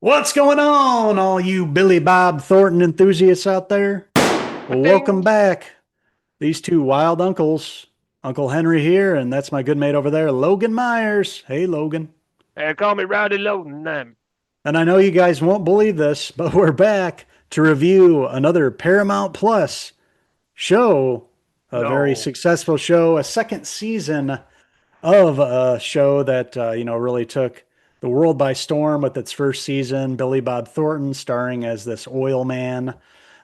What's going on, all you Billy Bob Thornton enthusiasts out there? Well, welcome Ding. back. These two wild uncles, Uncle Henry here, and that's my good mate over there, Logan Myers. Hey, Logan. Call me Rowdy Logan. And I know you guys won't believe this, but we're back to review another Paramount Plus show, a very No. successful show, a second season of a show that really took the world by storm with its first season. Billy Bob Thornton starring as this oil man,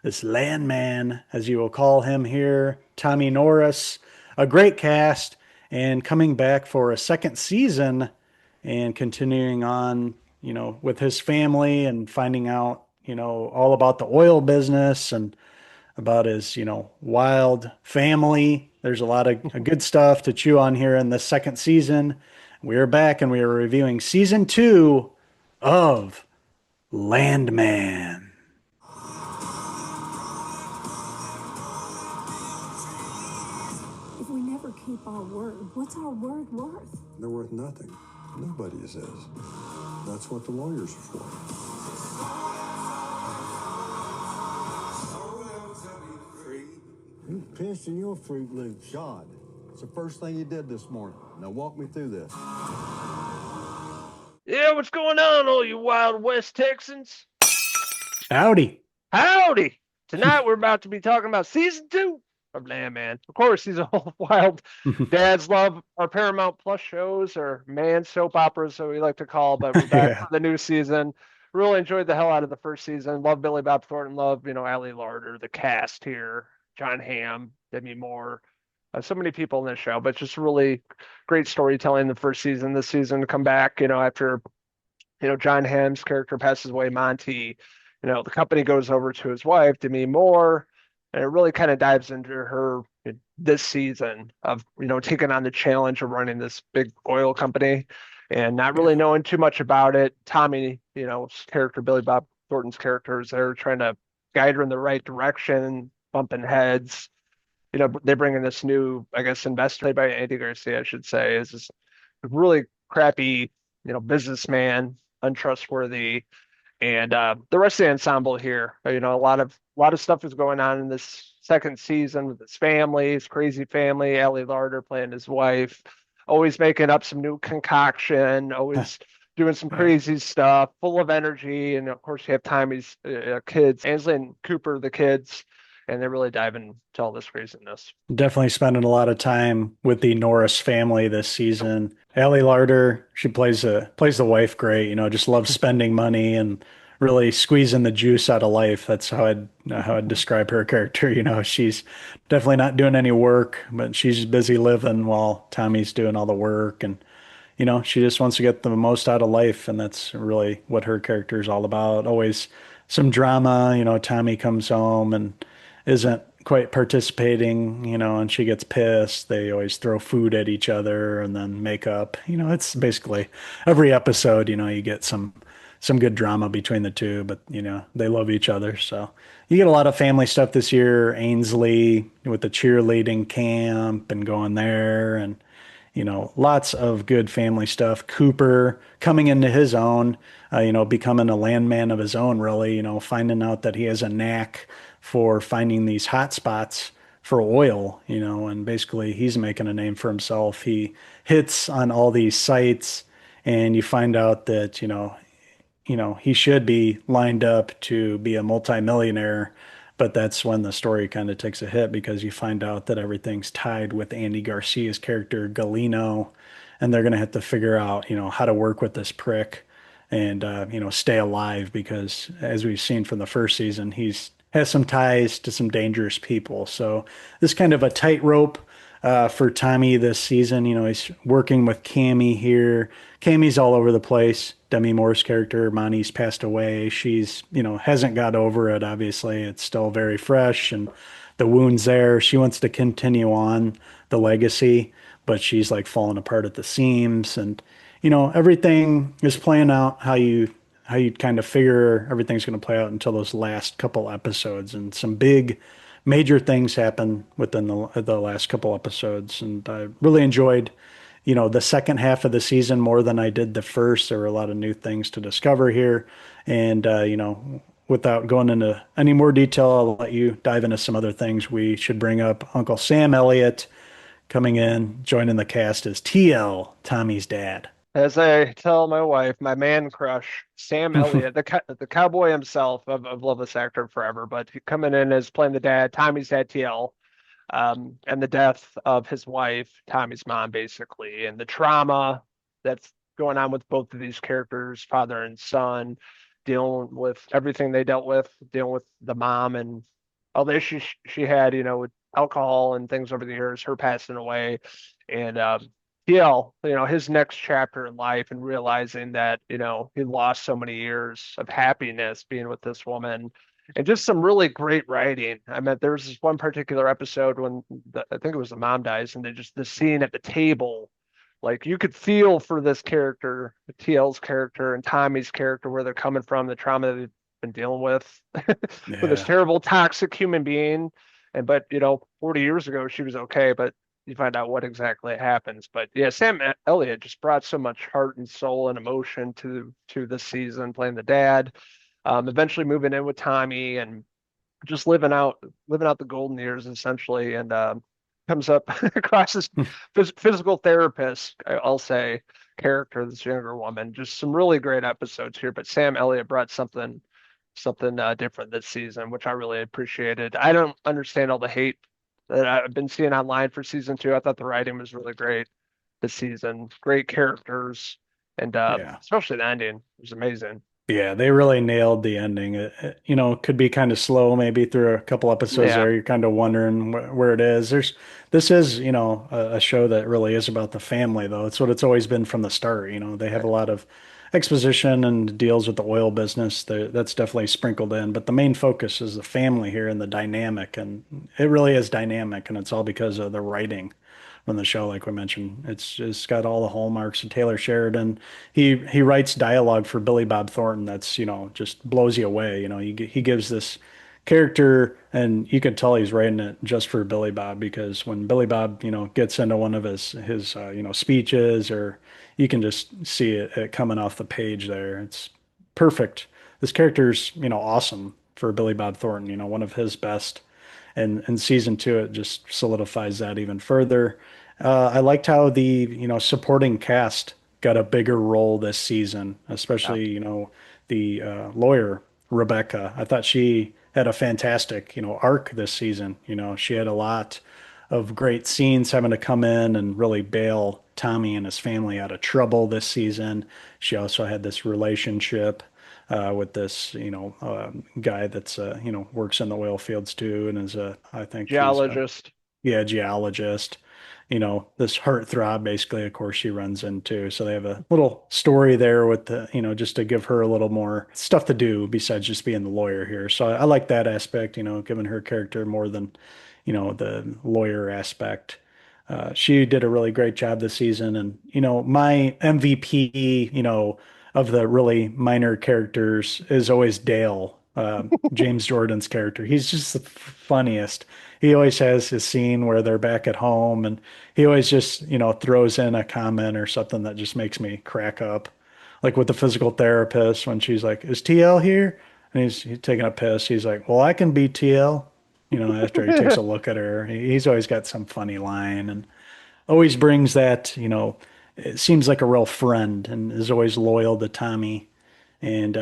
this landman, as you will call him here. Tommy Norris, a great cast, and coming back for a second season and continuing on, with his family and finding out, all about the oil business and about his, wild family. There's a lot of good stuff to chew on here in the second season. We are back and we are reviewing season two of Landman. If we never keep our word, what's our word worth? They're worth nothing. Nobody is. That's what the lawyers are for. You pissed in your Fruit Loop shot. It's the first thing you did this morning. Now walk me through this. Yeah, what's going on, all you Wild West Texans? Howdy. Howdy. Tonight we're about to be talking about season 2 of Landman. Of course, these all wild dads love our Paramount Plus shows, or man soap operas, so we like to call, but we're back Yeah. for the new season. Really enjoyed the hell out of the first season. Love Billy Bob Thornton. Love, Ali Larter, the cast here. John Hamm, Demi Moore. So many people in this show, but just really great storytelling the first season. This season to come back, after John Hamm's character passes away, Monty, the company goes over to his wife, Demi Moore, and it really kind of dives into her this season of taking on the challenge of running this big oil company and not really Yeah. knowing too much about it. Tommy, character, Billy Bob Thornton's character, is there trying to guide her in the right direction, bumping heads. They bring in this new, I guess, investor played by Andy Garcia, I should say, is this really crappy, businessman, untrustworthy, and the rest of the ensemble here. A lot of stuff is going on in this second season with his family, his crazy family. Ali Larter playing his wife, always making up some new concoction, always doing some Yeah. crazy stuff, full of energy, and of course you have Tommy's kids, Ansley and Cooper, the kids, and they really dive into all this craziness. Definitely spending a lot of time with the Norris family this season. Allie Larter, she plays the wife great, just loves spending money and really squeezing the juice out of life. That's how I'd describe her character. She's definitely not doing any work, but she's busy living while Tommy's doing all the work. And she just wants to get the most out of life, and that's really what her character is all about. Always some drama. Tommy comes home and isn't quite participating, and she gets pissed. They always throw food at each other and then make up. It's basically every episode, you get some good drama between the two, but they love each other. So you get a lot of family stuff this year. Ainsley with the cheerleading camp and going there, and lots of good family stuff. Cooper coming into his own, becoming a landman of his own, really, finding out that he has a knack for finding these hot spots for oil, and basically he's making a name for himself. He hits on all these sites, and you find out that, he should be lined up to be a multimillionaire, but that's when the story kind of takes a hit because you find out that everything's tied with Andy Garcia's character Galino, and they're going to have to figure out, how to work with this prick and stay alive because as we've seen from the first season, he's has some ties to some dangerous people. So this kind of a tightrope for Tommy this season. He's working with Cammy here. Cammy's all over the place. Demi Moore's character, Monty's passed away. She's, hasn't got over it, obviously. It's still very fresh and the wound's there. She wants to continue on the legacy, but she's like falling apart at the seams. And, everything is playing out how you kind of figure everything's going to play out until those last couple episodes. And some big major things happen within the last couple episodes. And I really enjoyed the second half of the season more than I did the first. There were a lot of new things to discover here. And, without going into any more detail, I'll let you dive into some other things. We should bring up Uncle Sam Elliott coming in, joining the cast as TL, Tommy's dad. As I tell my wife, my man crush, Sam Elliott, the cowboy himself. I've loved this actor forever, but coming in as playing the dad, Tommy's dad, TL, and the death of his wife, Tommy's mom, basically, and the trauma that's going on with both of these characters, father and son, dealing with everything they dealt with, dealing with the mom and all the issues she had, with alcohol and things over the years, her passing away, and TL, his next chapter in life and realizing that, he lost so many years of happiness being with this woman and just some really great writing. I mean, there was this one particular episode when I think it was the mom dies, and they just the scene at the table, like you could feel for this character, TL's character and Tommy's character, where they're coming from, the trauma that they've been dealing with with this Yeah. terrible, toxic human being. And but 40 years ago she was okay, but you find out what exactly happens. But yeah, Sam Elliott just brought so much heart and soul and emotion to this season, playing the dad, eventually moving in with Tommy and just living out the golden years essentially, and comes up across this physical therapist, I'll say, character, this younger woman. Just some really great episodes here, but Sam Elliott brought something different this season, which I really appreciated. I don't understand all the hate that I've been seeing online for season two. I thought the writing was really great this season, great characters, and Yeah. especially the ending was amazing. Yeah, they really nailed the ending. Could be kind of slow maybe through a couple episodes Yeah, there. You're kind of wondering where it is. This is, a show that really is about the family though. It's what it's always been from the start. They have a lot of exposition and deals with the oil business. That's definitely sprinkled in, but the main focus is the family here and the dynamic, and it really is dynamic, and it's all because of the writing on the show, like we mentioned. It's got all the hallmarks of Taylor Sheridan. He writes dialogue for Billy Bob Thornton that's, just blows you away. He gives this character, and you could tell he's writing it just for Billy Bob, because when Billy Bob, gets into one of his speeches, or you can just see it coming off the page there. It's perfect. This character's, awesome for Billy Bob Thornton, one of his best. And season two, it just solidifies that even further. I liked how the, supporting cast got a bigger role this season, yeah. especially, the lawyer, Rebecca. I thought she had a fantastic, arc this season. She had a lot of great scenes having to come in and really bail Tommy and his family out of trouble this season. She also had this relationship with this, guy that's, works in the oil fields too, and is I think he's Geologist. yeah, geologist. This heartthrob, basically, of course, she runs into. So they have a little story there with the, just to give her a little more stuff to do besides just being the lawyer here. So I like that aspect, giving her character more than, the lawyer aspect. She did a really great job this season. And, my MVP, of the really minor characters is always Dale, James Jordan's character. He's just the funniest. He always has his scene where they're back at home, and he always just, throws in a comment or something that just makes me crack up. Like with the physical therapist, when she's like, "Is TL here?" And he's taking a piss. He's like, "Well, I can be TL." After he takes a look at her, he's always got some funny line, and always brings that, it seems like a real friend, and is always loyal to Tommy. And,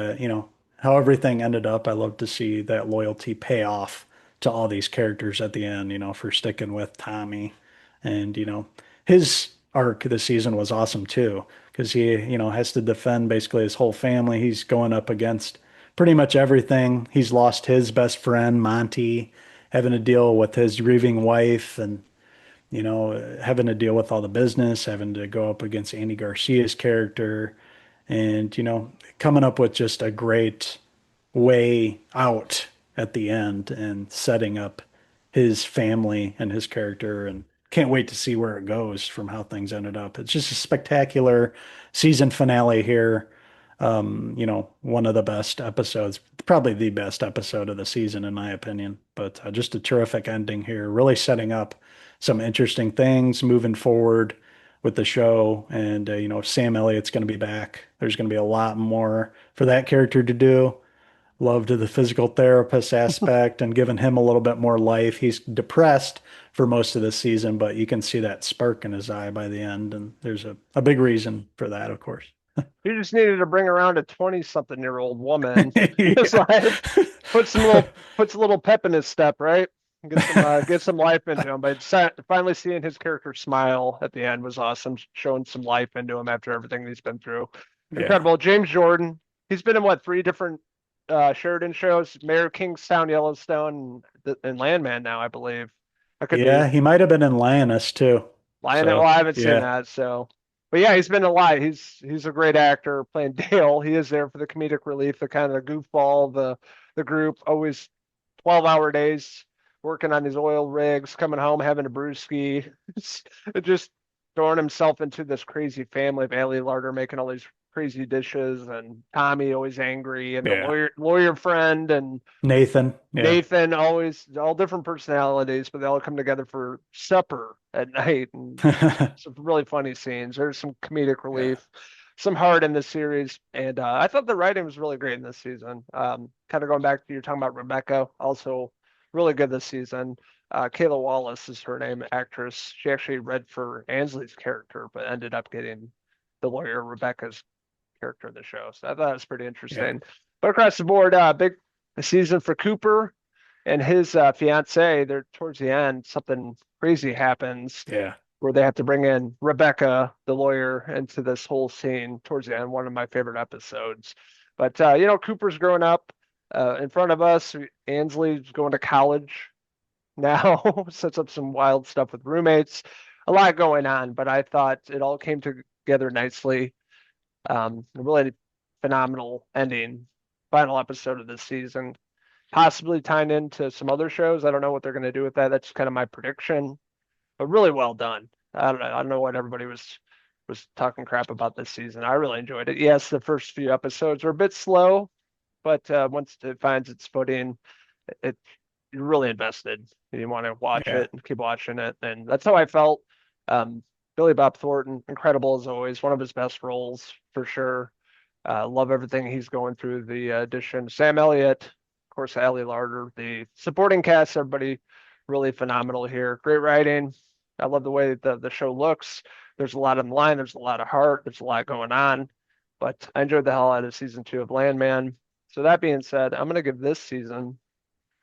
how everything ended up, I love to see that loyalty pay off to all these characters at the end, for sticking with Tommy. And, his arc this season was awesome too, because he, has to defend basically his whole family. He's going up against pretty much everything. He's lost his best friend, Monty, having to deal with his grieving wife, and having to deal with all the business, having to go up against Andy Garcia's character, and, coming up with just a great way out at the end and setting up his family and his character. And can't wait to see where it goes from how things ended up. It's just a spectacular season finale here. One of the best episodes, probably the best episode of the season, in my opinion. But just a terrific ending here, really setting up some interesting things moving forward. with the show. And, Sam Elliott's going to be back. There's going to be a lot more for that character to do. Loved the physical therapist aspect and giving him a little bit more life. He's depressed for most of the season, but you can see that spark in his eye by the end. And there's a big reason for that, of course. You just needed to bring around a 20-something-year-old woman. It's Yeah. like puts a little pep in his step, right? Get some life into him. But finally seeing his character smile at the end was awesome, showing some life into him after everything he's been through. Yeah. Incredible. James Jordan, he's been in what, three different Sheridan shows? Mayor of Kingstown, Yellowstone, and Landman now, I believe. I could be Yeah, he might have been in Lioness too. lying. Well, So, I haven't seen yeah. that, so. But yeah, he's been a lot. He's a great actor playing Dale. He is there for the comedic relief, the kind of goofball, the group. Always 12-hour days working on his oil rigs, coming home having a brewski, just throwing himself into this crazy family of Allie Larter making all these crazy dishes, and Tommy always angry, and the Yeah. lawyer friend, and Nathan. Yeah. Nathan, always all different personalities, but they all come together for supper at night, and some really funny scenes. There's some comedic Yeah. relief, some heart in this series, and I thought the writing was really great in this season. Kind of going back to you're talking about Rebecca, also really good this season. Kayla Wallace is her name, actress. She actually read for Ansley's character, but ended up getting the lawyer Rebecca's character in the show. So I thought it was pretty Yeah. interesting. But across the board, big season for Cooper and his fiance. They're towards the end, something crazy happens Yeah. where they have to bring in Rebecca, the lawyer, into this whole scene towards the end. One of my favorite episodes. But Cooper's growing up in front of us. Ansley's going to college now, sets up some wild stuff with roommates. A lot going on, but I thought it all came together nicely. A really phenomenal ending, final episode of this season, possibly tying into some other shows. I don't know what they're going to do with that. That's kind of my prediction, but really well done. I don't know. I don't know what everybody was talking crap about this season. I really enjoyed it. Yes, the first few episodes were a bit slow, but once it finds its footing, it you're really invested. You want to watch Yeah. it and keep watching it, and that's how I felt. Um, Billy Bob Thornton, incredible as always, one of his best roles for sure. Love everything he's going through. The addition, Sam Elliott, of course, Ali Larter, the supporting cast, everybody really phenomenal here. Great writing. I love the way the show looks. There's a lot on the line. There's a lot of heart. There's a lot going on. But I enjoyed the hell out of season 2 of Landman. So that being said, I'm gonna give this season.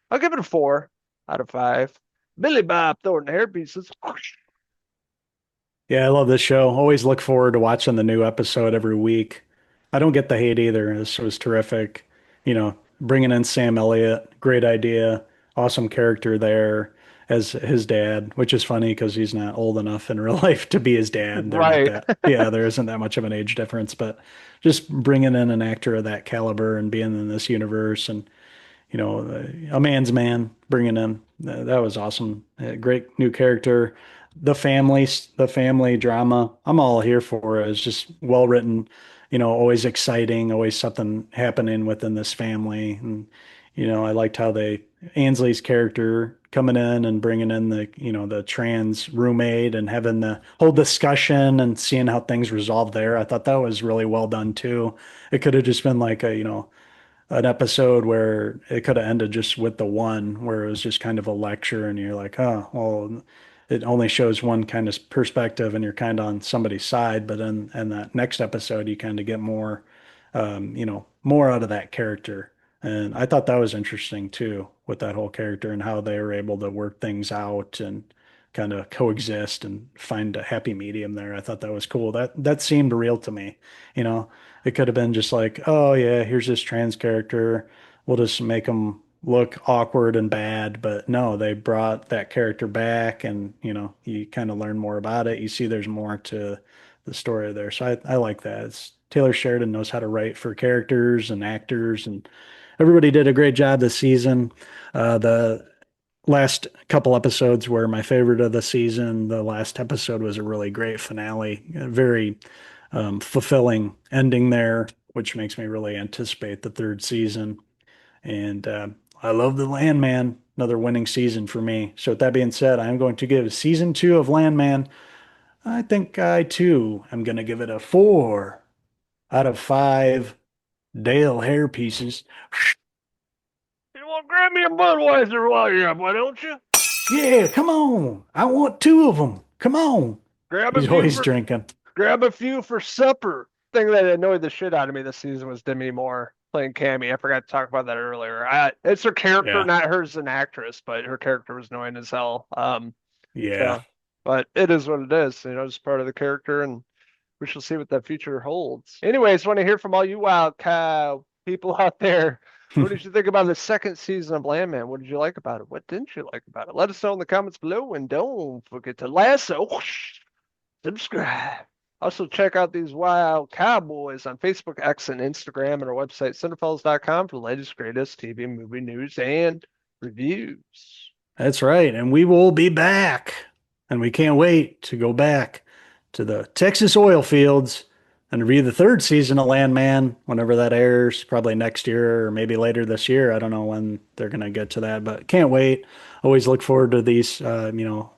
I'll give it a 4 out of 5. Billy Bob Thornton hair pieces. Yeah, I love this show. Always look forward to watching the new episode every week. I don't get the hate either. This was terrific. Bringing in Sam Elliott, great idea. Awesome character there as his dad, which is funny because he's not old enough in real life to be his dad. They're not Right. that, yeah, there isn't that much of an age difference, but just bringing in an actor of that caliber and being in this universe and a man's man bringing in. That was awesome. Great new character. The family drama. I'm all here for it. It's just well written, always exciting, always something happening within this family. And, I liked how Ansley's character coming in and bringing in the trans roommate and having the whole discussion and seeing how things resolved there. I thought that was really well done too. It could have just been like an episode where it could have ended just with the one where it was just kind of a lecture and you're like, oh, well, it only shows one kind of perspective and you're kind of on somebody's side. But in that next episode, you kind of get more, more out of that character. And I thought that was interesting too, with that whole character and how they were able to work things out and kind of coexist and find a happy medium there. I thought that was cool. That seemed real to me, you know. It could have been just like, oh yeah, here's this trans character. We'll just make him look awkward and bad. But no, they brought that character back and, you kind of learn more about it. You see there's more to the story there. So I like that. Taylor Sheridan knows how to write for characters and actors, and everybody did a great job this season. The last couple episodes were my favorite of the season. The last episode was a really great finale, a very fulfilling ending there, which makes me really anticipate the third season. And I love the Landman, another winning season for me. So with that being said, I'm going to give season 2 of Landman I think I too am going to give it a 4 out of 5 Dale hair pieces. You want to grab me a Budweiser while you're up, why don't you? Yeah, come on. I want 2 of them. Come on. Grab a He's few always for drinking. grab a few for supper. Thing that annoyed the shit out of me this season was Demi Moore playing Cammy. I forgot to talk about that earlier. It's her character, Yeah. not her as an actress, but her character was annoying as hell. Yeah. So, but it is what it is. It's part of the character, and we shall see what the future holds. Anyways, want to hear from all you wild cow people out there. What did you think about the second season of Landman? What did you like about it? What didn't you like about it? Let us know in the comments below, and don't forget to lasso, subscribe. Also, check out these wild cowboys on Facebook, X, and Instagram, and our website, Cinephellas.com, for the latest, greatest TV movie news and reviews. That's right. And we will be back. And we can't wait to go back to the Texas oil fields and review the third season of Landman whenever that airs, probably next year or maybe later this year. I don't know when they're going to get to that, but can't wait. Always look forward to these,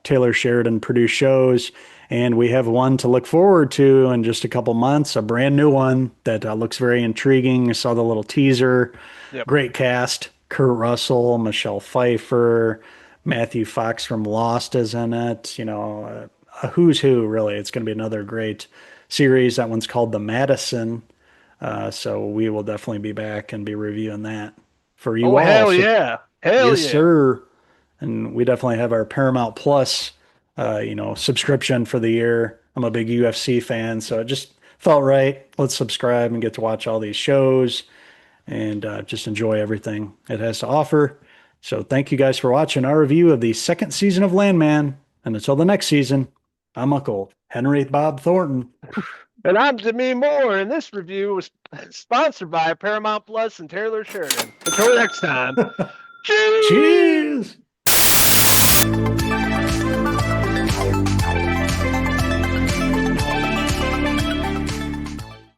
Taylor Sheridan produced shows. And we have one to look forward to in just a couple months, a brand new one that looks very intriguing. I saw the little teaser. Yep. Great cast. Kurt Russell, Michelle Pfeiffer, Matthew Fox from Lost is in it. A who's who, really. It's going to be another great series. That one's called The Madison. So we will definitely be back and be reviewing that for you Oh, all. hell So, yeah. Hell yes, yeah. sir. And we definitely have our Paramount Plus, subscription for the year. I'm a big UFC fan, so it just felt right. Let's subscribe and get to watch all these shows and just enjoy everything it has to offer. So thank you guys for watching our review of the second season of Landman. And until the next season, I'm Uncle Henry Bob Thornton. And I'm Demi Moore, and this review was sponsored by Paramount Plus and Taylor Sheridan. Until next time, cheers! Cheers!